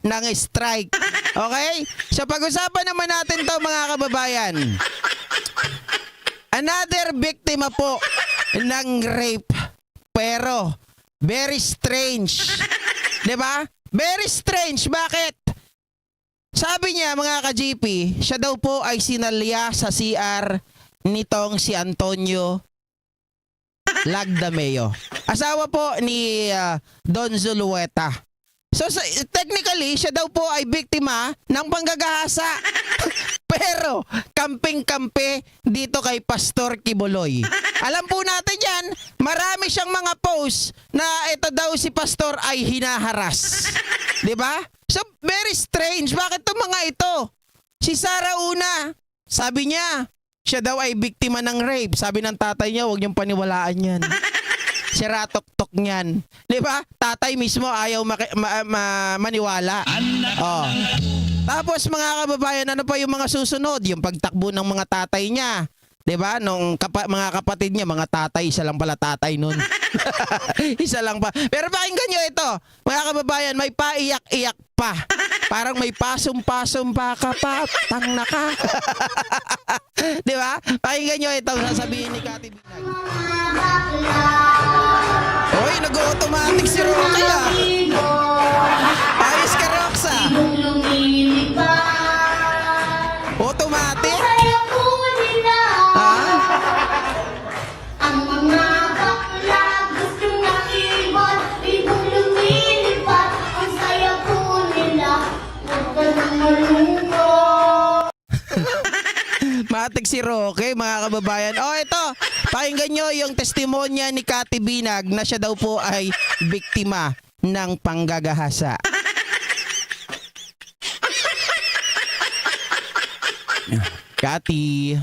ng strike. Okay? So pag-usapan naman natin to mga kababayan. Another biktima po ng rape. Pero very strange. 'Di ba? Very strange. Bakit? Sabi niya mga ka-GP, siya daw po ay sinalya sa CR nitong si Antonio Lagdameo. Asawa po ni Don Zulueta. So technically, siya daw po ay biktima ng panggagahasa. Pero kamping-kampe dito kay Pastor Kibuloy. Alam po natin yan, marami siyang mga posts na ito daw si Pastor ay hinaharas. 'Di ba? So very strange. Bakit itong mga ito? Si Sara Una, sabi niya, siya daw ay biktima ng rape. Sabi ng tatay niya, huwag niyong paniwalaan yan. Siratok-tok niyan. 'Di ba? Tatay mismo ayaw maniwala. Oh. Tapos mga kababayan, ano pa yung mga susunod? Yung pagtakbo ng mga tatay niya. 'Di ba? Nung mga kapatid niya, mga tatay, isa lang pala tatay nun. Isa lang pa. Pero pakinggan niyo ito. Mga kababayan, may paiyak-iyak pa. Parang may pasum-pasum pa ka pa. Tang na ka. 'Di ba? Pakinggan niyo ito sasabihin ni Kati Binag. Hoy, nag-automatic si Rocky ah. Ayos ka, Roxa. Automatic? Ha? Ang mga bakla gusto ng ibon, ibong lumilipad, ang saya po nila, huwag ka nang malungkot. Matik si Roque, mga kababayan. Oh, ito. Pakinggan nyo yung testimonya ni Kati Binag na siya daw po ay biktima ng panggagahasa. Kati.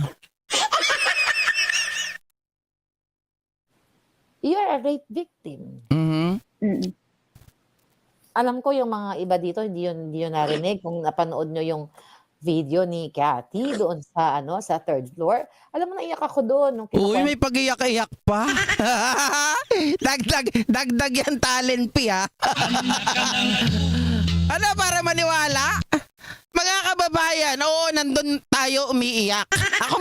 You're a rape victim. Mhm. Alam ko yung mga iba dito, hindi yun narinig. Kung napanood nyo yung video ni Cathy doon sa sa third floor. Alam mo, naiyak ako doon. Nung Uy, may pag-iyak-iyak pa. Dagdag yan talent P ha. Ano para maniwala? Mga kababayan, oo, nandun tayo umiiyak. Ako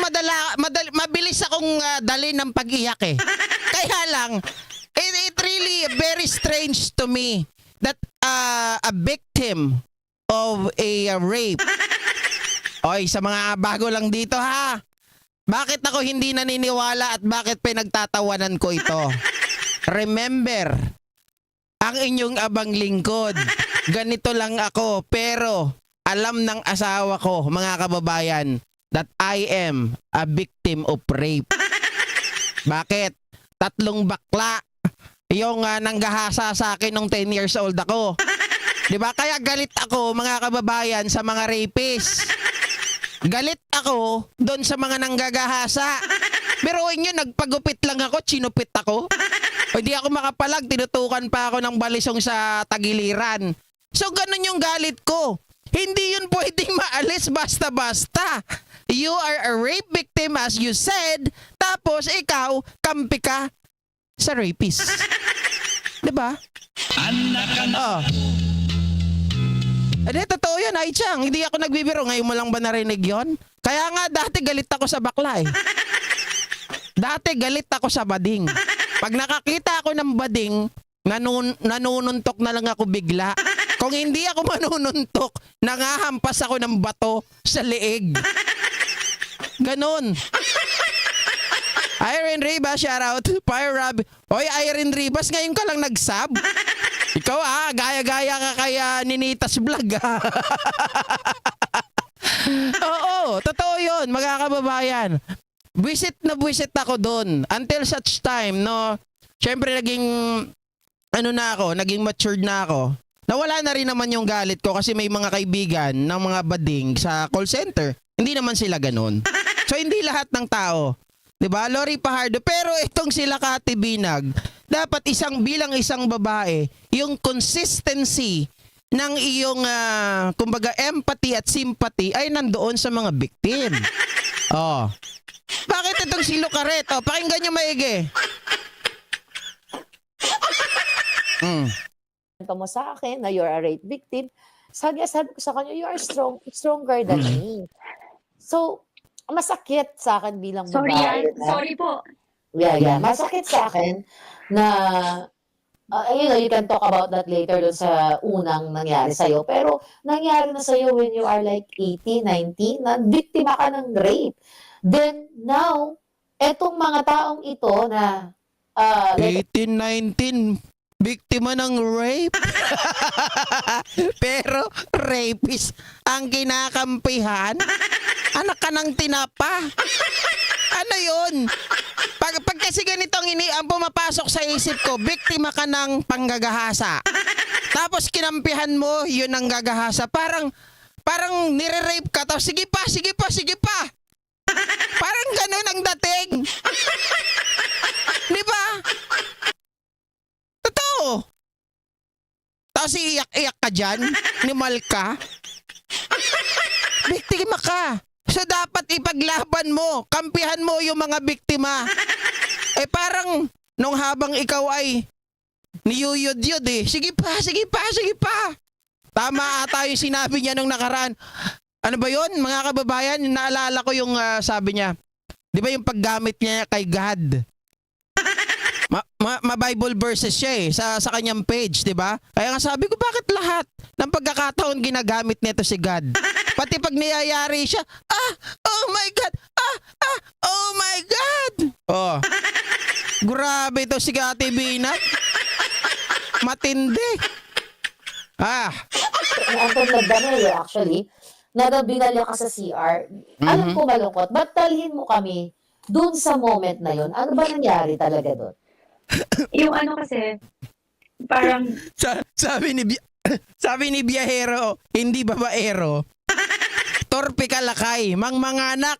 mabilis akong dali ng pag-iyak eh. Kaya lang, it really very strange to me that a victim of a rape. Oy, sa mga bago lang dito ha. Bakit ako hindi naniniwala at bakit pinagtatawanan ko ito? Remember, ang inyong abang lingkod. Ganito lang ako, pero alam ng asawa ko, mga kababayan, that I am a victim of rape. Bakit? 3 bakla yung nanggahasa sa akin nung 10 years old ako. 'Di ba? Kaya galit ako, mga kababayan, sa mga rapists. Galit ako doon sa mga nanggagahasa. Pero nyo, nagpagupit lang ako, chinupit ako. O di ako makapalag, tinutukan pa ako ng balisong sa tagiliran. So ganun yung galit ko. Hindi yun pwedeng maalis basta-basta. You are a rape victim as you said, tapos ikaw, kampi ka sa rapist. Diba? Oh. Hindi, totoo yun, Ay Chang. Hindi ako nagbibiro. Ngayon mo lang ba narinig yon? Kaya nga, dati galit ako sa bakla eh. Dati galit ako sa bading. Pag nakakita ako ng bading, nanununtok na lang ako bigla. Kung hindi ako manununtok, nangahampas ako ng bato sa leeg. Ganon. Irene Ribas, shout out. Fire Rob. Oy, Irene Ribas, ngayon ka lang nag-sub. Ikaw gaya-gaya ka kaya Ninitas Vlog Oo, totoo yun, mga kababayan. Visit na visit ako doon. Until such time, no, syempre naging, naging matured na ako. Nawala na rin naman yung galit ko kasi may mga kaibigan ng mga bading sa call center. Hindi naman sila ganun. So hindi lahat ng tao, 'di ba? Lori Pahardo, pero itong sila Kati Binag, dapat bilang isang babae, yung consistency ng iyong kumbaga empathy at sympathy ay nandoon sa mga victim. Oh. Bakit itong si Lucaret? Oh, pakinggan niyo maigi. Mo sa akin na you're a rape victim. sabi ko sa kanya, you are stronger than me. So, masakit sa akin bilang Sorry babae. yan. Sorry po. Yeah. Masakit sa akin na, you can talk about that later dun sa unang nangyari sa'yo. Pero, nangyari na sa'yo when you are like 18, 19, na biktima ka ng rape. Then, now, etong mga taong ito na, like, 18, 19, biktima ng rape. Pero rapist ang kinakampihan. Anak ka ng tinapa. Ano yun? Pag kasi ganitong ang pumapasok sa isip ko, biktima ka ng panggagahasa. Tapos kinampihan mo, yun ang gagahasa. Parang nire-rape ka. Tapos sige pa. Parang ganun ang dating. Di ba? Totoo. Tapos iiyak-iyak ka dyan, nimal ka. Biktima ka. So dapat ipaglaban mo, kampihan mo yung mga biktima. Parang nung habang ikaw ay niyuyod-yod Sige pa. Tama ata yung sinabi niya nung nakaraan. Ano ba yun, mga kababayan? Naalala ko yung sabi niya. Di ba yung paggamit niya kay God? Ma-Bible verses siya sa kanyang page, di ba? Kaya nga sabi ko, bakit lahat ng pagkakataon ginagamit nito si God? Pati pag niyayari siya, oh my God, oh my God. Oh, grabe to si Ate Binat. Matindi. ang nagdamay actually, na binalya ka sa CR. Alam ko malungkot, ba't talhin mo kami dun sa moment na yun? Ano ba nangyari talaga dun? Yung ano kasi, parang, Sabi ni Biyahero, hindi babaero. Torpe ka lakay, mangmanganak.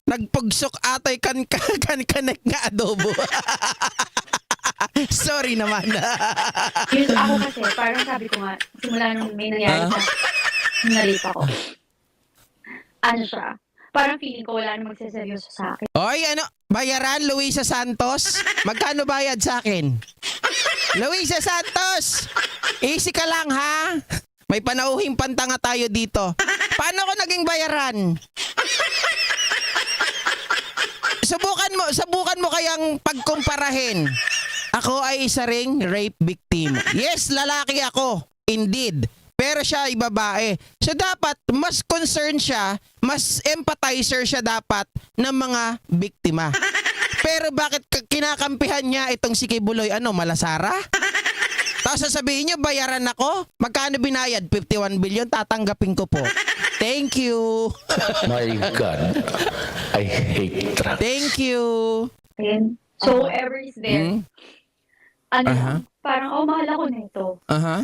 Nagpugsok atoy kan nga adobo. Sorry naman. yun ako kasi, parang sabi ko nga, simula nung may nangyari sa nalip ako. Ano siya, parang feeling ko wala nang magseseryoso sa akin. Oy, ano? Bayaran, Luisa Santos? Magkano bayad sa akin? Luisa Santos! Easy ka lang, ha? May panauhing pantanga tayo dito. Paano ko naging bayaran? Subukan mo kayang pagkumparahin. Ako ay isa ring rape victim. Yes, lalaki ako. Indeed. Pero siya ay babae. So dapat mas concerned siya, mas empathizer siya dapat ng mga biktima. Pero bakit kinakampihan niya itong si Kibuloy? Ano, malasara? Tapos sasabihin niyo, bayaran ako? Magkano binayad? 51 billion? Tatanggapin ko po. Thank you. My God, I hate traffic. Thank you. And so, whoever is there, parang, mahal ako na ito.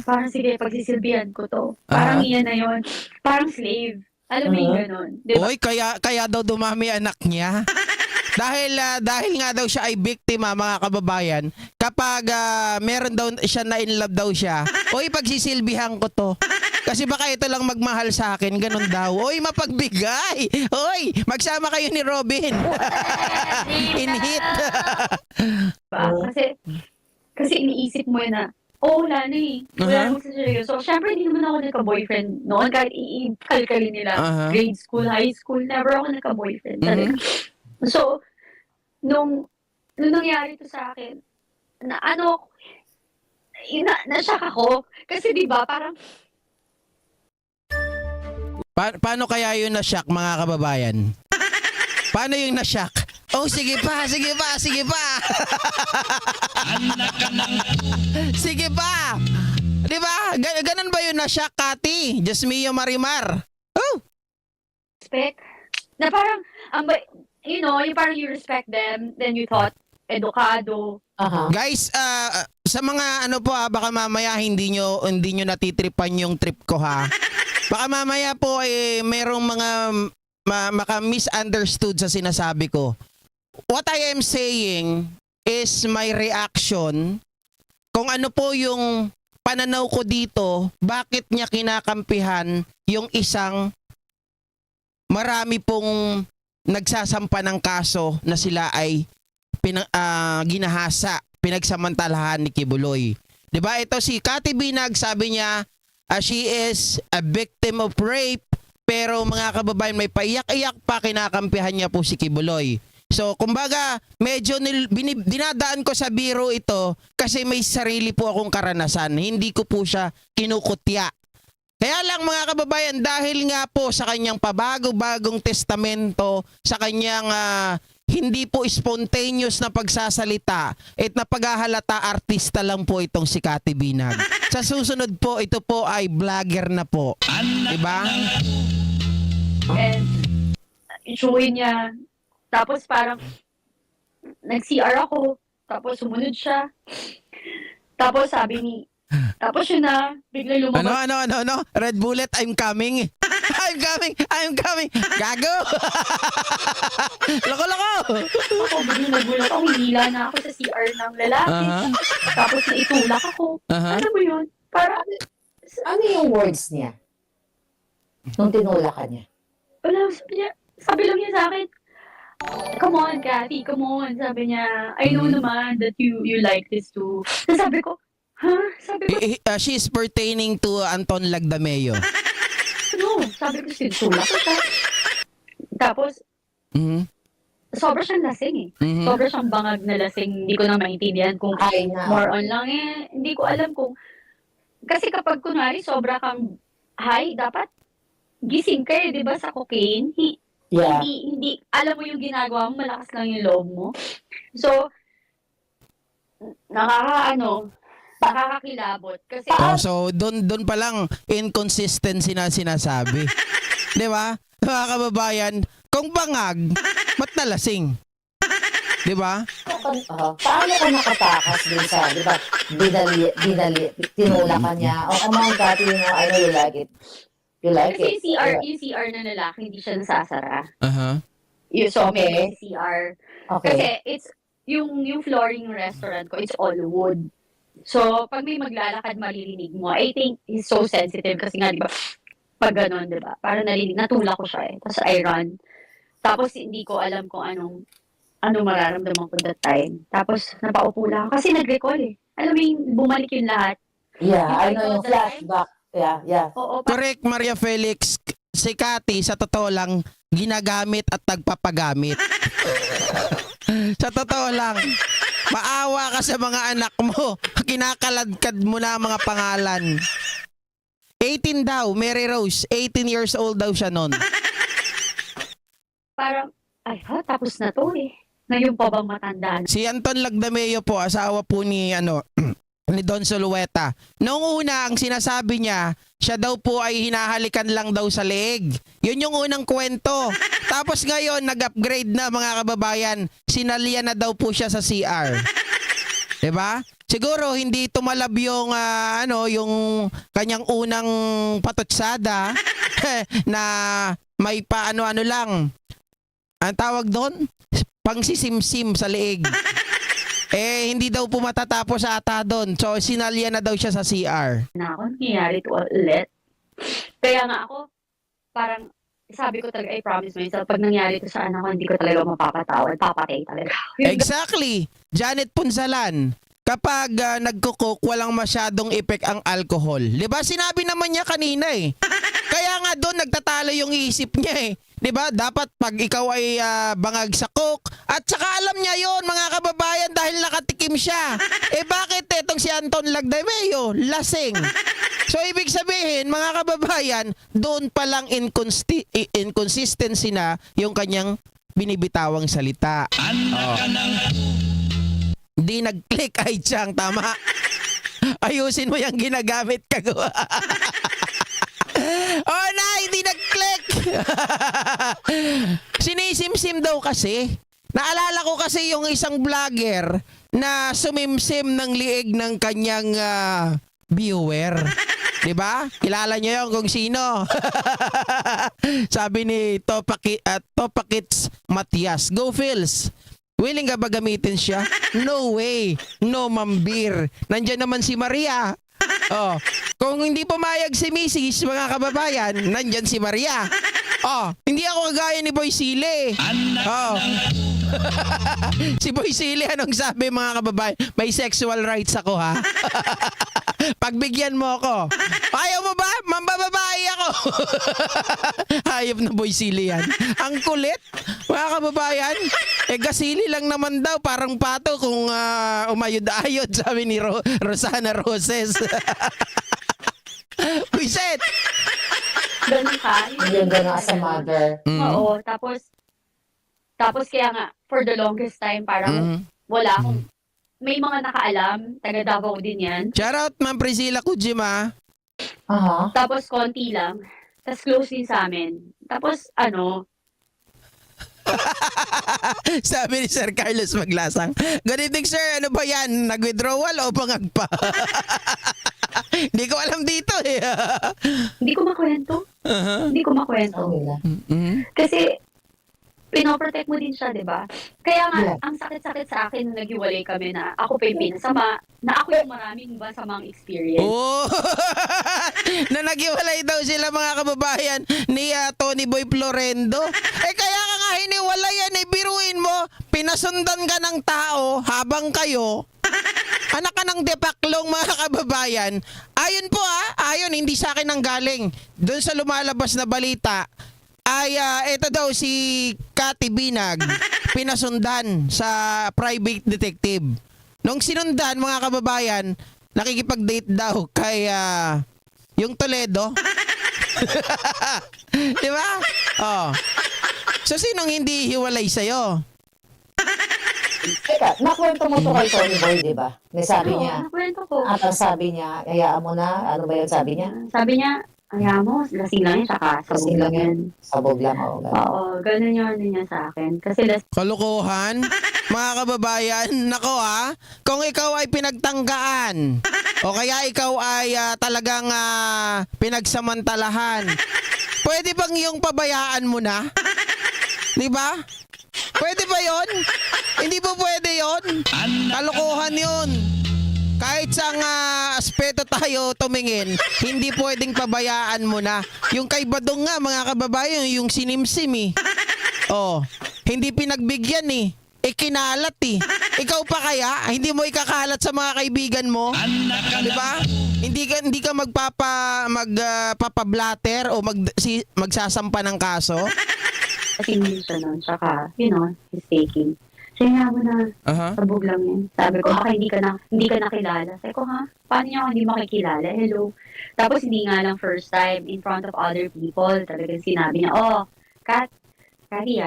Parang sige, pagsisilbihan ko to. Parang iyan na yon. Parang slave. Alam mo yung ganun. Diba? Oy, kaya daw dumami anak niya. dahil nga daw siya ay biktima, mga kababayan, kapag meron daw siya na in love daw siya, oy, pagsisilbihan ko to. Kasi baka ito lang magmahal sa akin, ganun daw. Oy, mapagbigay. Oy, magsama kayo ni Robin. In hit. Kasi iniisip mo na, wala na wala namang seryoso. So, syempre, hindi naman ako nagka-boyfriend noon. Kahit i-kalkalin nila, grade school, high school, never ako nagka-boyfriend. Talaga. So, nung nangyari to sa akin, na-shock ako. Kasi diba, parang, Paano kaya yun na-shock, mga kababayan? Paano yung na-shock? Oh, sige pa. Sige pa. Di ba? Ganun ba yun na-shock, Kati? Jasmine Marimar. Oh. respect, na parang, yung parang you respect them, then you thought, edukado. Guys, sa mga baka mamaya hindi nyo natitripan yung trip ko, ha. Baka mamaya po merong mga maka-misunderstood sa sinasabi ko. What I am saying is my reaction kung ano po yung pananaw ko dito, bakit niya kinakampihan yung isang marami pong nagsasampa ng kaso na sila ay ginahasa, pinagsamantalahan ni Kibuloy. 'Di ba? Ito si Kati Binag, sabi niya, she is a victim of rape, pero mga kababayan, may paiyak-iyak pa, kinakampihan niya po si Kibuloy. So, kumbaga, medyo dinadaan ko sa biro ito kasi may sarili po akong karanasan. Hindi ko po siya kinukutya. Kaya lang mga kababayan, dahil nga po sa kanyang pabago-bagong testamento, sa kanyang hindi po spontaneous na pagsasalita, at napaghahalata artista lang po itong si Cathy Binag. Sa susunod po, ito po ay vlogger na po. Diba? And showin niya. Tapos parang nag-CR ako. Tapos sumunod siya. Tapos sabi tapos yun na, bigla lumabas. Ano? Red Bullet, I'm coming. I'm coming. Gago. Loko. Ako, bigla nagulat ako. Hinila na ako sa CR ng lalaki. Tapos naitulak ako. Ano mo yun? Parang, Ano yung words niya? Nung tinulak ka niya? wala, sabi lang niya sa akin, come on, Cathy, come on. Sabi niya, I know naman that you like this too. Tapos sabi ko, Sabi ko, She is pertaining to Anton Lagdameo. no. Sabi ko, sinulak ko siya. Tapos, sobra siyang lasing eh. Sobra siyang bangag na lasing. Hindi ko na maintindihan kung more on lang eh. Hindi ko alam kung, kasi kapag kunwari sobra kang high, dapat gising ka eh, di ba, sa cocaine? Yeah. Hindi, alam mo yung ginagawa mo, malakas lang yung loob mo. So, nakakakilabot. Kasi, So, doon pa lang inconsistency na sinasabi. Di ba? Mga kababayan, kung bangag, ba't nalasing? Di ba? Paano ka nakatakas dun sa, di ba, tinulak ka niya, come on, Cathy, I know you like it. You like kasi it. yung CR na lalaki, hindi siya nasasara. So, Okay. may CR. Okay. Kasi, it's, yung flooring ng restaurant ko, it's all wood. So, pag may maglalakad, maririnig mo. I think he's so sensitive kasi nga, di ba, pag ganun, di ba, parang natulak ko siya eh. Tapos I run. Tapos hindi ko alam kung anong mararamdaman ko that time. Tapos napaupo lang ako. Kasi nag-recall eh. Alam mo yung bumalik yung lahat. Yeah, Yung I know yung that flashback. Yeah. Oo, Correct, Maria Felix. Si Cathy, sa totoo lang, ginagamit at nagpapagamit. Sa totoo lang, maawa ka sa mga anak mo. Kinakaladkad mo na ang mga pangalan. 18 daw, Mary Rose. 18 years old daw siya noon. parang, tapos na to eh. Ngayon pa bang matanda na? Si Anton Lagdameo po, asawa po ni ni Don Solueta. Noong una, ang sinasabi niya, siya daw po ay hinahalikan lang daw sa leeg. Yun yung unang kwento. Tapos ngayon, nag-upgrade na mga kababayan. Sinalya na daw po siya sa CR. 'Di ba? Siguro hindi tumalab yung yung kanyang unang patutsada na may paano-ano lang. Ang tawag doon? Pangsisimsim sa leeg. Hindi daw po matatapos ata doon. So, sinalya na daw siya sa CR. Na ako, nangyayari to ulit. Kaya nga ako, parang, sabi ko talaga, I promise myself, pag nangyari to sa anak ko, hindi ko talaga mapapatawad. Papatay talaga. Exactly. Janet Punsalan. Kapag nagkukok, walang masyadong effect ang alcohol. 'Di ba? Sinabi naman niya kanina eh. Kaya nga doon nagtatalo yung isip niya eh. 'Di ba? Dapat pag ikaw ay bangag sa coke, at saka alam niya 'yon, mga kababayan, dahil nakatikim siya. Bakit etong si Anton Lagdameo lasing? So ibig sabihin, mga kababayan, doon pa lang inconsistency na yung kanyang binibitawang salita. Di nag-click ay tiyang, tama. Ayusin mo yung ginagamit ka. Oh na, hindi nag-click. Sinisimsim daw kasi. Naalala ko kasi yung isang vlogger na sumimsim ng liig ng kanyang viewer. 'Di ba? Kilala niyo 'yon kung sino. Sabi ni Topakits Matias, "Go Phils. Willing ka ba gamitin siya?" No way. No, mambir. Nandiyan naman si Maria. Kung hindi pumayag si Mrs., mga kababayan, nandyan si Maria. Hindi ako kagaya ni Boy Sile. Si Boy Sile, anong sabi, mga kababayan? May sexual rights ako, ha? Pagbigyan mo ako. Ayaw mo ba? Mambababae ako. Hayop na boy sili yan. Ang kulit. Mga kababayan. Gasili lang naman daw. Parang pato kung umayod-ayod. Sabi ni Rosana Roses. Buiset. Ganun ka. Yung gano'n as a mother. Oo, tapos kaya nga, for the longest time, parang wala akong, may mga nakaalam, taga Davao din yan. Shoutout Ma'am Priscilla Kujima. Aha. Tapos konti lang, tapos close din sa amin. Tapos Sabi ni Sir Carlos Maglasang, good evening sir, ano ba yan? Nag-withdrawal o pangagpa? Hindi ko alam dito eh. hindi ko makwento. Hindi ko makwento. Okay lang. Kasi, pinoprotect mo din siya, di ba? Kaya nga, Yeah. ang sakit-sakit sa akin nung naghiwalay kami na ako pa yung pinasama, na ako yung maraming masamang experience. Oh, na naghiwalay daw sila mga kababayan ni Tony Boy Florendo. Kaya ka nga hiniwalay yan, biruin mo, pinasundan ka ng tao habang kayo, anak ka ng depaklong mga kababayan. Ayon po ayon, hindi sa akin ang galing. Doon sa lumalabas na balita, ay ito daw si Cathy Binag, pinasundan sa private detective. Nung sinundan mga kababayan, nakikipag-date daw kay yung Toledo. Di ba? Oh. So sinong hindi hiwalay sa'yo? Teka, nakwento mo to kay Tony Boy, di ba? May sabi niya, Nakwento ko. at ang sabi niya, hayaan mo na, ano ba yung sabi niya? Sabi niya, ayaw mo, lasing lang yun, saka Lasing sabog lang lang yan. Sabog lang ako. Oo, ganun yung ano niya sa akin. Kasi Kalokohan? Mga kababayan, nako kung ikaw ay pinagtanggaan o kaya ikaw ay talagang pinagsamantalahan, pwede bang yung pabayaan mo na? Di ba? Pwede ba yon? Hindi po pwede yon. Kalokohan yun. Kahit sa aspeto tayo tumingin, hindi pwedeng pabayaan mo na. Yung kay Badong nga, mga kababayan, yung sinimsim Oh, hindi pinagbigyan Ikinalat Ikaw pa kaya? Hindi mo ikakalat sa mga kaibigan mo? Di ba? Hindi ka magpapablatter o magsasampa ng kaso? kasi minsan nun, saka, he's taking. Kaya mo na, sabog lang yan. Sabi ko, baka hindi ka nakilala. Sabi ko, paano niya ako hindi makikilala? Hello. Tapos hindi nga lang first time in front of other people. Talagang sinabi niya, Cathy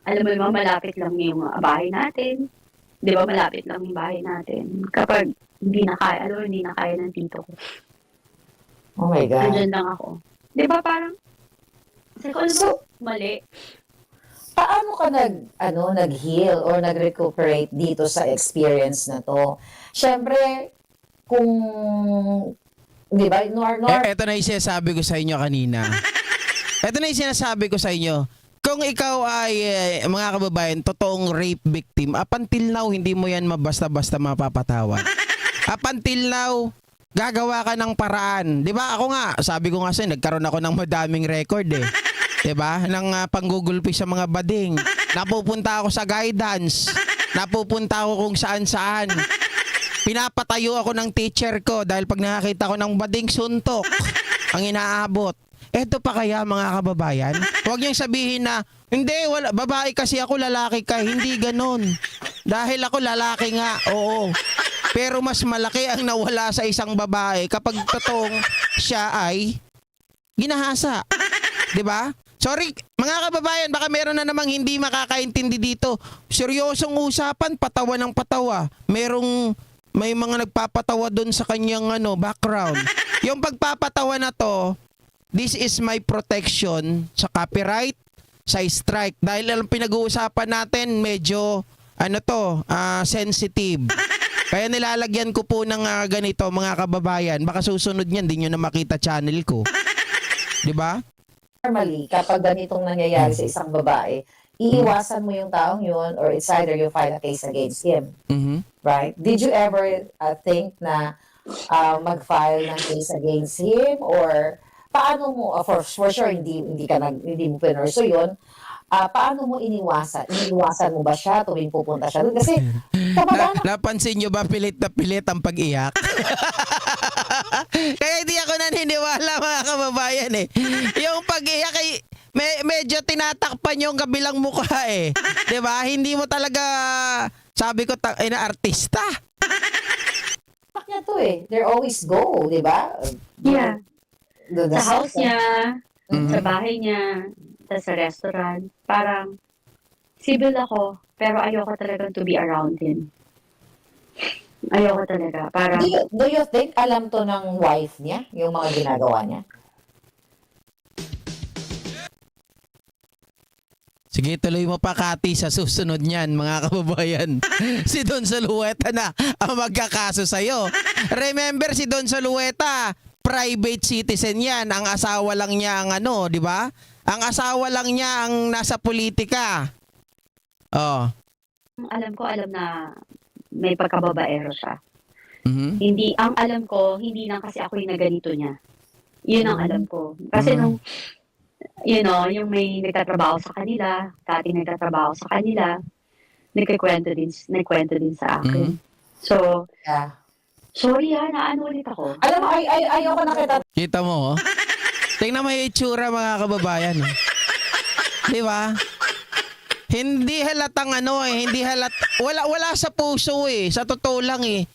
alam mo naman, malapit lang yung bahay natin. Di ba, malapit lang yung bahay natin. Kapag hindi na kaya ng tito ko. Oh my God. Nandyan lang ako. Di ba, parang, sabi ko, mali. Paano ka nag-heal or nag-recuperate dito sa experience na to? Siyempre, kung, di ba, Ito na yung sinasabi ko sa inyo kanina. Ito na yung sinasabi ko sa inyo. Kung ikaw ay, mga kababayan, totoong rape victim, up until now, hindi mo yan basta-basta mapapatawad. Up until now, gagawa ka ng paraan. Di ba? Ako nga, sabi ko nga sa'yo, nagkaroon ako ng madaming record Diba? Nang panggugulpi sa mga bading. Napupunta ako sa guidance. Napupunta ako kung saan-saan. Pinapatayo ako ng teacher ko dahil pag nakakita ko ng bading suntok, ang inaabot. Eto pa kaya mga kababayan? Huwag niyang sabihin na, hindi, babae kasi ako, lalaki ka. Hindi ganon. Dahil ako lalaki nga, oo. Pero mas malaki ang nawala sa isang babae kapag totoong siya ay ginahasa. 'Di ba? Sorry, mga kababayan, baka meron na namang hindi makakaintindi dito. Seryosong usapan, patawa ng patawa. May mga nagpapatawa doon sa kanyang background. Yung pagpapatawa na to, this is my protection sa copyright, sa strike. Dahil ang pinag-uusapan natin, medyo, sensitive. Kaya nilalagyan ko po ng ganito, mga kababayan. Baka susunod niyan, di nyo na makita channel ko. 'Di ba? normally, kapag ganitong nangyayari sa isang babae, iiwasan mo yung taong yun or it's either you file a case against him. Right? Did you ever think na mag-file ng case against him or paano mo, for sure, hindi mo pinurso yun. paano mo iniwasan? Iniwasan mo ba siya tuwing pupunta siya doon? Kasi kapag Napansin nyo ba pilit na pilit ang pag-iyak? Kaya hindi ako naniniwala mga kababayan eh. Yung pag-iyak ay medyo tinatakpan yung kabilang mukha eh. 'Di ba? Hindi mo talaga sabi ko na artista. anak niya to eh. They're always go, di ba? Yeah. Doon Sa house niya, Mhm. sa bahay niya, sa restaurant. Parang, civil ako, pero ayoko talaga to be around him. Ayoko talaga. Parang, Do you think alam to ng wife niya, yung mga ginagawa niya? Sige, tuloy mo pa, Kati, sa susunod niyan, mga kababayan. Si Don Zulueta na ang magkakaso sa'yo. Remember, si Don Zulueta, private citizen yan. Ang asawa lang niya ang ano, di ba? Ang asawa lang niya ang nasa politika. Oh. alam na may pagkababaero siya. Mhm. Hindi, ang alam ko, hindi lang kasi ako yung naganito niya. Yun ang alam ko. Kasi nung, yung may nagtatrabaho sa kanila, dati nagtatrabaho sa kanila, nagkwento din sa akin. So, Yeah. sorry naano ulit ako. Alam mo, ayoko na kita. Kita mo, oh. Tingnan mo yung itsura, mga kababayan. Oh. Di ba? Hindi halatang hindi wala sa puso eh. Sa totoo lang eh.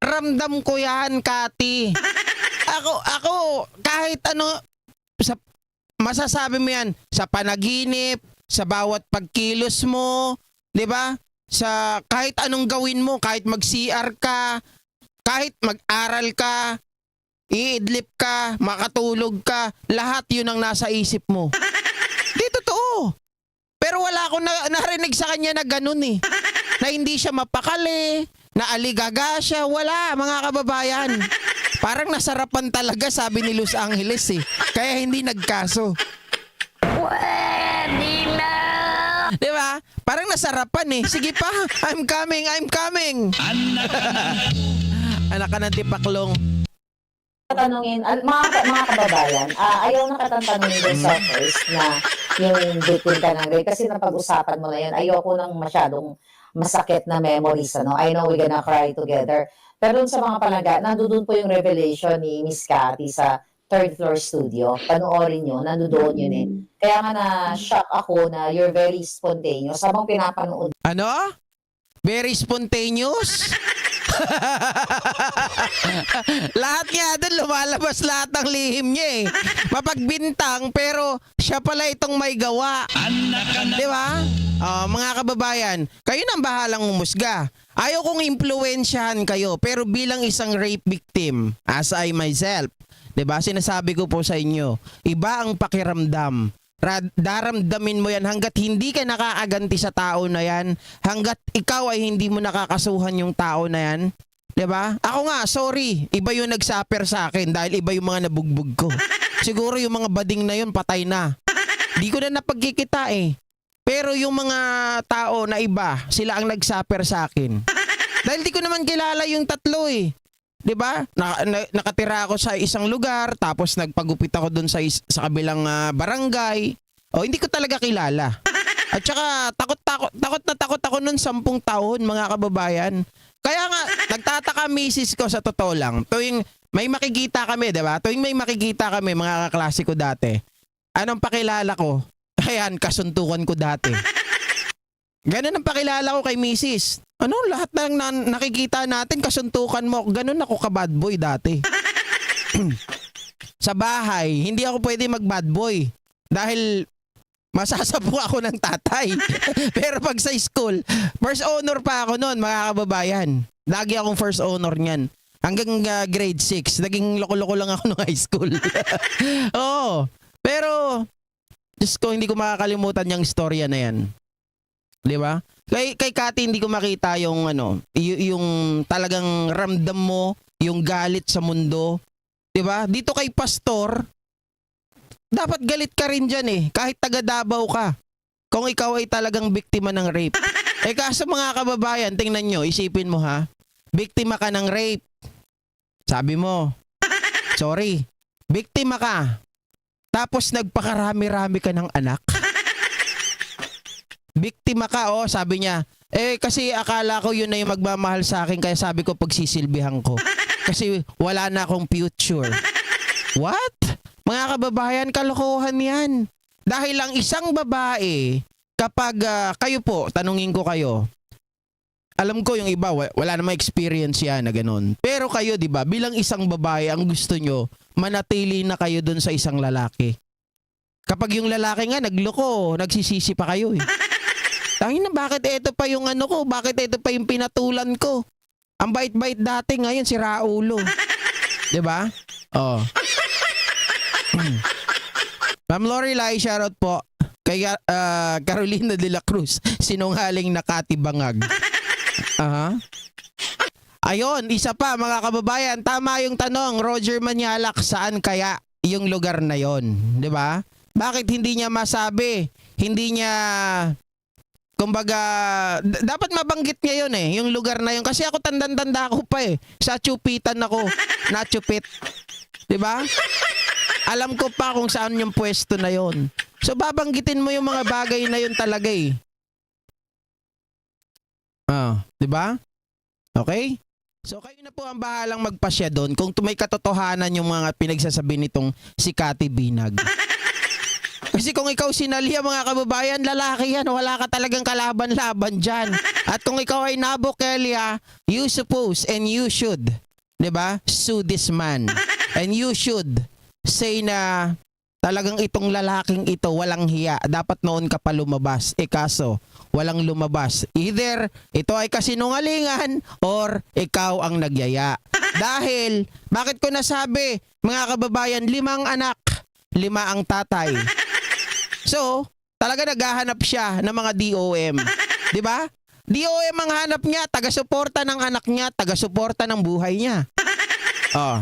Ramdam ko yan, Kati. Ako, kahit masasabi mo yan, sa panaginip, sa bawat pagkilos mo, di ba? Sa kahit anong gawin mo, kahit mag-CR ka, kahit mag-aral ka, iidlip ka, makatulog ka, lahat yun ang nasa isip mo. Di totoo. Pero wala akong narinig sa kanya na ganun eh. Na hindi siya mapakali, na aligaga siya. Wala, mga kababayan. Parang nasarapan talaga, sabi ni Los Angeles eh. Kaya hindi nagkaso. Pwede na! Di ba? Parang nasarapan eh. Sige pa, I'm coming. Anak ka ng tipaklong. Tanungin, mga kababayan, ayaw na katanungin doon sa first na yung victim ka ng rape kasi napag-usapan mo na yun. Ayoko nang masyadong masakit na memories. I know we're gonna cry together. Pero doon sa mga palaga, nandoon po yung revelation ni Miss Cathy sa third floor studio. Panoorin nyo, nandoon yun eh. Kaya nga na-shock ako na you're very spontaneous habang pinapanood. Ano? Very spontaneous? Lahat nga doon lumalabas lahat ng lihim niya eh. Mapagbintang pero siya pala itong may gawa. Di ba? Mga kababayan, kayo nang bahalang umusga. Ayaw kong impluwensyahan kayo pero bilang isang rape victim, as I myself, di ba, sinasabi ko po sa inyo, iba ang pakiramdam. Daramdamin mo yan hanggat hindi ka nakakaganti sa tao na yan, hanggat ikaw ay hindi mo nakakasuhan yung tao na yan. 'Di ba? Ako nga, sorry, iba yung nagsaper sa akin dahil iba yung mga nabugbog ko. Siguro yung mga bading na yun patay na. Di ko na napagkikita eh. Pero yung mga tao na iba, sila ang nagsaper sa akin. Dahil di ko naman kilala yung tatlo eh. 'Di ba? Nakatira ako sa isang lugar tapos nagpagupit ako doon sa kabilang barangay. Hindi ko talaga kilala. At saka takot ako noon 10 taon, mga kababayan. Kaya nga nagtataka misis ko sa totoo lang. Tuwing may makikita kami, 'di ba? Tuwing may makikita kami mga kaklase ko dati. Anong pakilala ko? Ayan, kasuntukan ko dati. Ganun ang pakilala ko kay misis. Ano, lahat ng nakikita natin, kasuntukan mo. Ganun ako ka-bad boy dati. Sa bahay, hindi ako pwede mag-bad boy. Dahil masasapo ako ng tatay. Pero pag sa school, first honor pa ako noon, mga kababayan. Lagi akong first honor niyan. Hanggang grade 6, naging loko-loko lang ako nung high school. Oo. Pero, Diyos ko, hindi ko makakalimutan yung istorya na yan. Di ba? Kay Cathy hindi ko makita yung yung talagang ramdam mo yung galit sa mundo. 'Di ba? Dito kay pastor, dapat galit ka rin diyan eh, kahit taga Davao ka. Kung ikaw ay talagang biktima ng rape. Kaso mga kababayan, tingnan nyo, isipin mo ha. Biktima ka ng rape. Sabi mo, sorry, biktima ka. Tapos nagpakarami-rami ka ng anak. biktima ka, oh, sabi niya. Kasi akala ko yun na yung magmamahal sa akin, kaya sabi ko pagsisilbihan ko. Kasi wala na akong future. What? Mga kababayan, kalokohan yan. Dahil lang isang babae, kapag kayo po, tanungin ko kayo, alam ko yung iba, wala namang experience yan na ganun. Pero kayo, di ba, bilang isang babae, ang gusto nyo, manatili na kayo dun sa isang lalaki. Kapag yung lalaki nga nagloko, nagsisisi pa kayo eh. Tangin na, bakit ito pa yung ano ko? Bakit ito pa yung pinatulan ko? Ang bait-bait dati, ngayon si Raulo. 'Di ba? Oh. Ma'am Lorelai, shoutout po kay Carolina de la Cruz, sinungaling na katibangag. Aha. Ayun, isa pa mga kababayan, tama yung tanong, Roger Manyalak, saan kaya yung lugar na yon, 'di ba? Bakit hindi niya masabi? Hindi niya, kumbaga, dapat mabanggit niya yun eh, yung lugar na yun. Kasi ako tandang-tanda ako pa eh. Sa Chupitan ako, na-chupit. Diba? Alam ko pa kung saan yung pwesto na yun. So babanggitin mo yung mga bagay na yun talaga eh. Diba? Okay? So kayo na po ang bahalang magpasya doon kung may katotohanan yung mga pinagsasabi nitong si Cathy Binag. Kasi kung ikaw sinalya mga kababayan, lalaki yan, wala ka talagang kalaban-laban dyan. At kung ikaw ay nabokelya, you suppose and you should, diba, sue this man. And you should say na talagang itong lalaking ito walang hiya. Dapat noon ka pa lumabas. Kaso, walang lumabas. Either ito ay kasinungalingan or ikaw ang nagyaya. Dahil, bakit ko nasabi, mga kababayan, 5 anak, 5 ang tatay. So, talaga naghahanap siya ng mga DOM. 'Di ba? DOM ang hanap niya, taga-suporta ng anak niya, taga-suporta ng buhay niya. Oh.